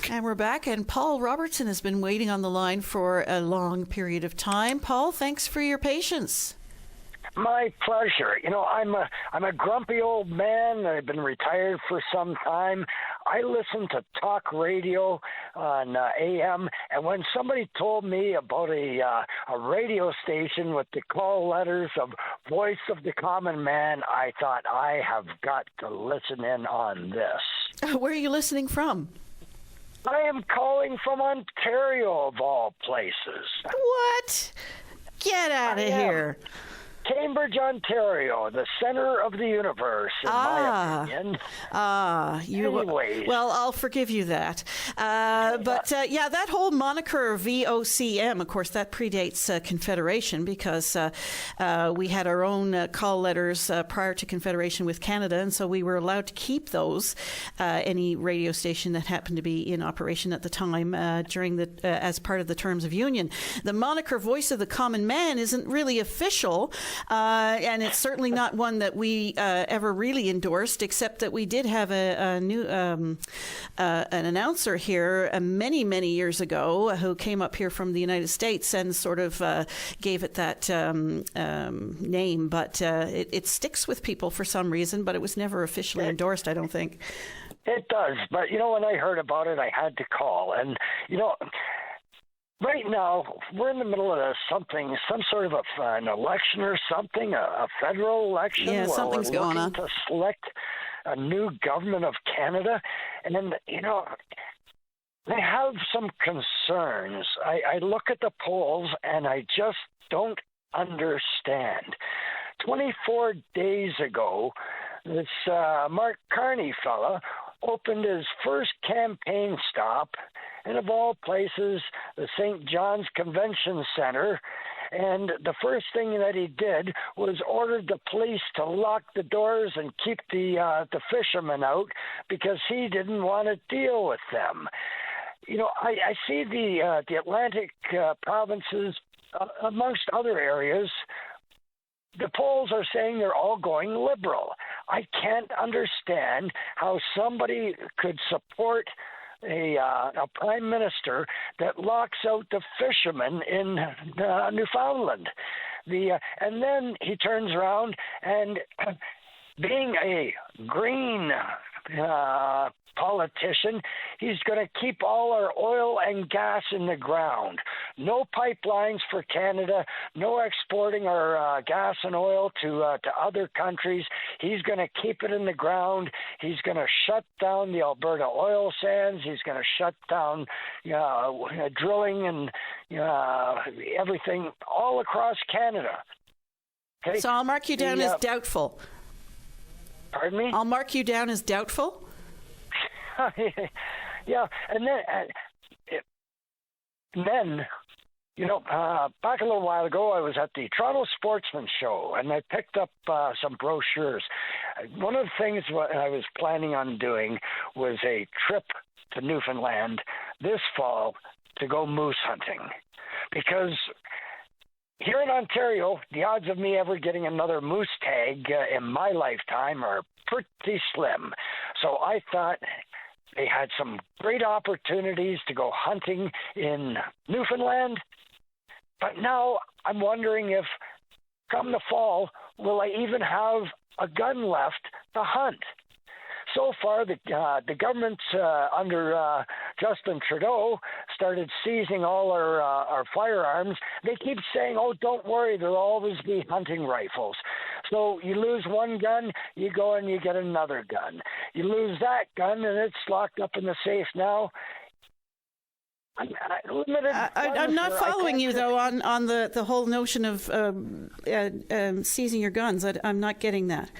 back. And we're back, and Paul Robertson has been waiting on the line for a long period of time. Paul, thanks for your patience. My pleasure. You know, I'm a grumpy old man. I've been retired for some time. I listen to talk radio on AM, and when somebody told me about a radio station with the call letters of Voice of the Common Man, I thought, I have got to listen in on this. Where are you listening from? I am calling from Ontario, of all places. What? Get out of here. Cambridge, Ontario, the center of the universe, in my opinion. Anyways. Well, I'll forgive you that. But that whole moniker VOCM, of course, that predates Confederation, because we had our own call letters prior to Confederation with Canada, and so we were allowed to keep those, any radio station that happened to be in operation at the time during the as part of the terms of union. The moniker Voice of the Common Man isn't really official. And it's certainly not one that we ever really endorsed, except that we did have a new an announcer here many, many years ago who came up here from the United States and sort of gave it that name. But it sticks with people for some reason, but it was never officially endorsed, I don't think. It does. But, you know, when I heard about it, I had to call. And, you know, right now, we're in the middle of some sort of an election or something, a federal election. Yeah, where something's we're going looking on. to select a new government of Canada. And then, you know, I have some concerns. I look at the polls, and I just don't understand. 24 days ago, this Mark Carney fella opened his first campaign stop, and of all places, the St. John's Convention Center. And the first thing that he did was ordered the police to lock the doors and keep the fishermen out because he didn't want to deal with them. You know, I see the Atlantic provinces, amongst other areas, the polls are saying they're all going liberal. I can't understand how somebody could support a prime minister that locks out the fishermen in Newfoundland. And then he turns around and, being a green politician, he's going to keep all our oil and gas in the ground. No pipelines for Canada, no exporting our gas and oil to other countries. He's going to keep it in the ground. He's going to shut down the Alberta oil sands. He's going to shut down drilling and everything all across Canada. Okay? So I'll mark you down as doubtful. Pardon me? I'll mark you down as doubtful. Yeah, and then, you know, back a little while ago, I was at the Toronto Sportsman Show, and I picked up some brochures. One of the things what I was planning on doing was a trip to Newfoundland this fall to go moose hunting, because here in Ontario, the odds of me ever getting another moose tag in my lifetime are pretty slim. So I thought they had some great opportunities to go hunting in Newfoundland. But now I'm wondering if, come the fall, will I even have a gun left to hunt? So far, the government under Justin Trudeau started seizing all our firearms. They keep saying, oh, don't worry, there'll always be hunting rifles. So you lose one gun, you go and you get another gun. You lose that gun, and it's locked up in the safe now. I'm not following you, though, on the whole notion of seizing your guns. I'm not getting that.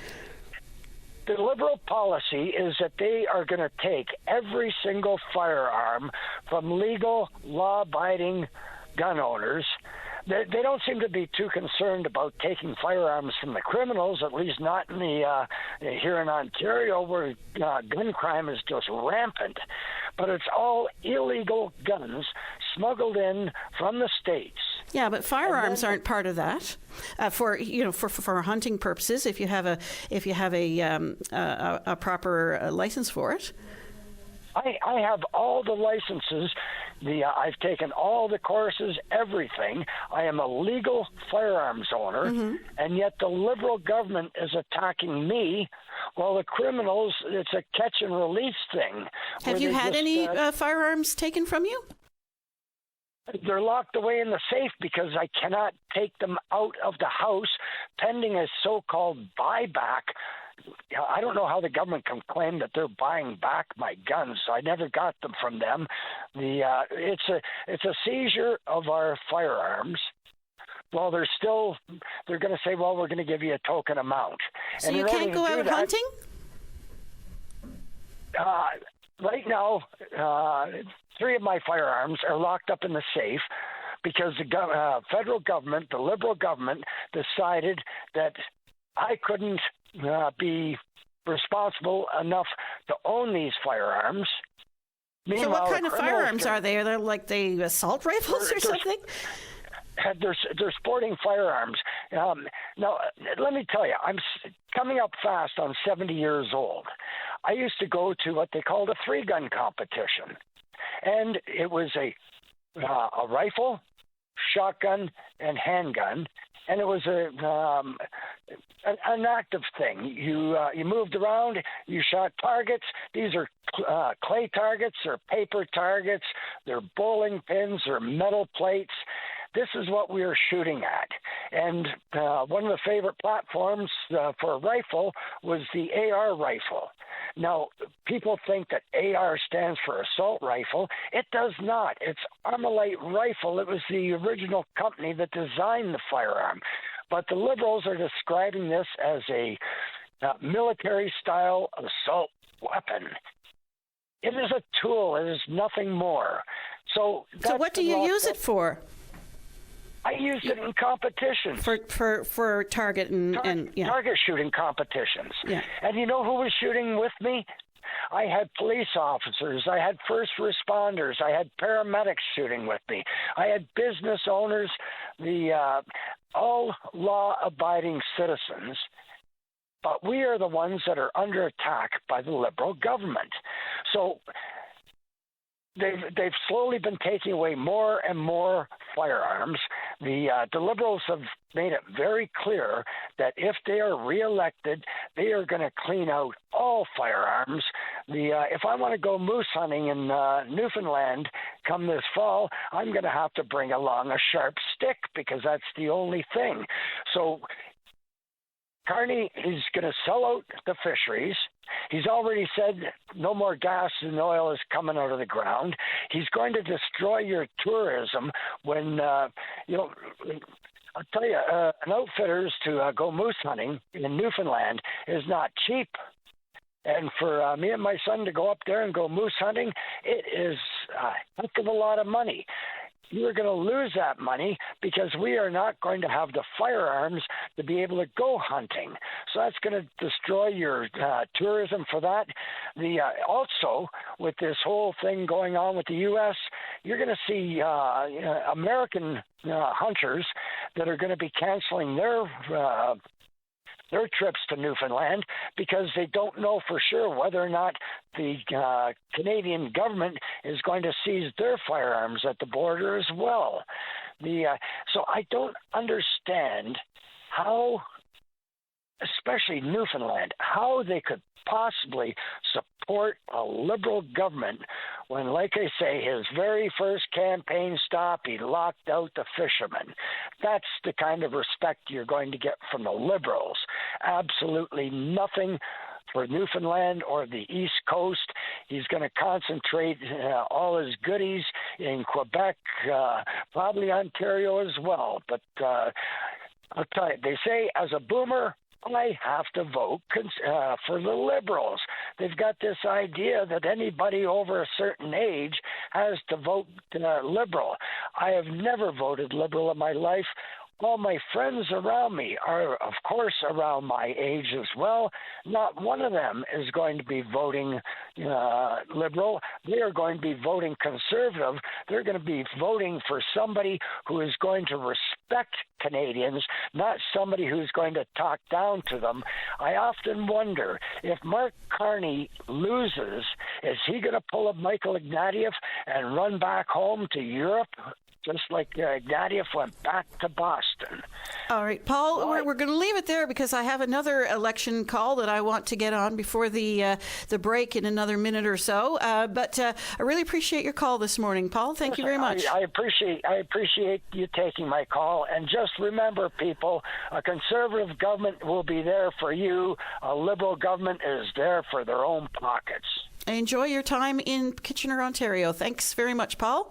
The Liberal policy is that they are going to take every single firearm from legal, law-abiding gun owners. They don't seem to be too concerned about taking firearms from the criminals, at least not in here in Ontario, where gun crime is just rampant. But it's all illegal guns smuggled in from the States. Yeah, but firearms aren't part of that. For hunting purposes, if you have a proper license for it. I have all the licenses. I've taken all the courses, everything. I am a legal firearms owner, and yet the Liberal government is attacking me, while the criminals, it's a catch and release thing. Have you had any firearms taken from you? They're locked away in the safe because I cannot take them out of the house pending a so-called buyback. I don't know how the government can claim that they're buying back my guns. I never got them from them. It's a seizure of our firearms. Well, they're going to say, well, we're going to give you a token amount. So you can't go out hunting? Right now, 3 of my firearms are locked up in the safe because the federal government, the Liberal government, decided that I couldn't be responsible enough to own these firearms. So what kind of firearms are they? Are they like the assault rifles or something? They're sporting firearms. Now, let me tell you, I'm coming up fast on 70 years old. I used to go to what they called a 3-gun competition. And it was a rifle, shotgun, and handgun. And it was an active thing. You moved around, you shot targets. These are clay targets, or paper targets, they're bowling pins, or metal plates. This is what we were shooting at. And one of the favorite platforms for a rifle was the AR rifle. Now, people think that AR stands for assault rifle. It does not. It's Armalite Rifle. It was the original company that designed the firearm. But the Liberals are describing this as a military-style assault weapon. It is a tool. It is nothing more. So what do you use it for? I used it in competitions. For target target shooting competitions. Yeah. And you know who was shooting with me? I had police officers, I had first responders, I had paramedics shooting with me, I had business owners, all law-abiding citizens. But we are the ones that are under attack by the Liberal government. So they've slowly been taking away more and more firearms. The Liberals have made it very clear that if they are reelected, they are going to clean out all firearms. If I want to go moose hunting in Newfoundland come this fall, I'm going to have to bring along a sharp stick because that's the only thing. So Carney is going to sell out the fisheries. He's already said no more gas and oil is coming out of the ground. He's going to destroy your tourism when, I'll tell you, an outfitters to go moose hunting in Newfoundland is not cheap. And for me and my son to go up there and go moose hunting, it is a heck of a lot of money. You are going to lose that money because we are not going to have the firearms to be able to go hunting. So that's going to destroy your tourism for that. Also, with this whole thing going on with the U.S., you're going to see American hunters that are going to be canceling their trips to Newfoundland because they don't know for sure whether or not the Canadian government is going to seize their firearms at the border as well. So I don't understand how, especially Newfoundland, how they could possibly support a Liberal government when, like I say, his very first campaign stop, he locked out the fishermen. That's the kind of respect you're going to get from the Liberals. Absolutely nothing for Newfoundland or the East Coast. He's going to concentrate all his goodies in Quebec, probably Ontario as well. But I'll tell you, they say as a boomer, I have to vote for the Liberals. They've got this idea that anybody over a certain age has to vote Liberal. I have never voted Liberal in my life. All my friends around me are, of course, around my age as well. Not one of them is going to be voting Liberal. They are going to be voting Conservative. They're going to be voting for somebody who is going to respect respect Canadians, not somebody who's going to talk down to them. I often wonder if Mark Carney loses, is he going to pull a Michael Ignatieff and run back home to Europe? Just like Ignatieff went back to Boston. All right, Paul, we're going to leave it there because I have another election call that I want to get on before the break in another minute or so. But I really appreciate your call this morning, Paul. Thank you very much. I appreciate you taking my call. And just remember, people, a conservative government will be there for you. A liberal government is there for their own pockets. Enjoy your time in Kitchener, Ontario. Thanks very much, Paul.